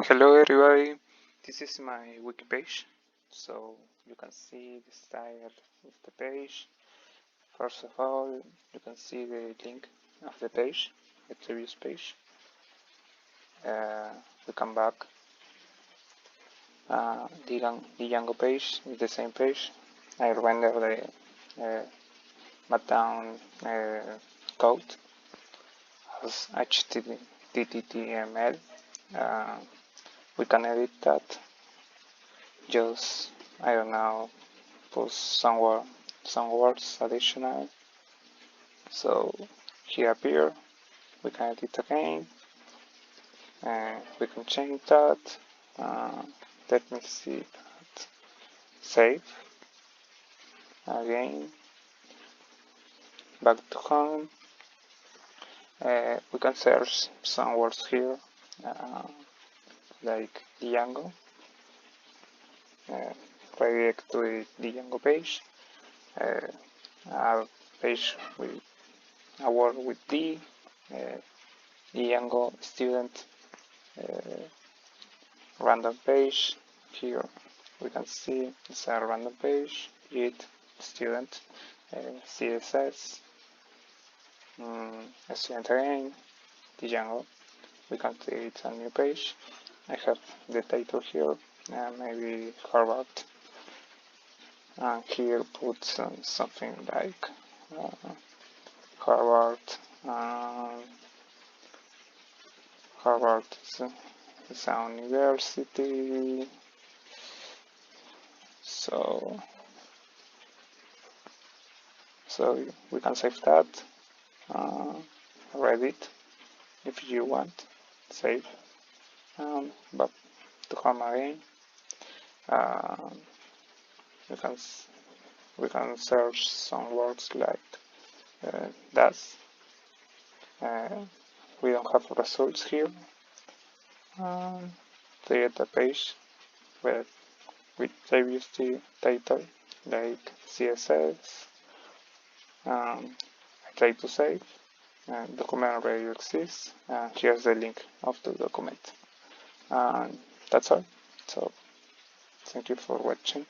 Hello everybody, this is my wiki page, so you can see the style of the page. First of all, you can see the link of the page, the previous page. We come back. The Django page is the same page. I render the Markdown code as HTML. We can edit that. Just, I don't know, put some words additional. So here appear, we can edit again, and we can change that. Let me see that. Save again. Back to home. We can search some words here, like Django. Redirect to the Django page. A page with a word with D. Django student. Random page. Here we can see it's a random page. Git student. CSS. Student again. Django. We can create a new page. I have the title here, maybe Harvard, and here put something like Harvard. Harvard is a university, so we can save that. Read it if you want. Save. But to home again, we can search some words like das. We don't have results here. Create a page with previous title like CSS. I try to save. Document already exists. Here's the link of the document. And that's all. So thank you for watching.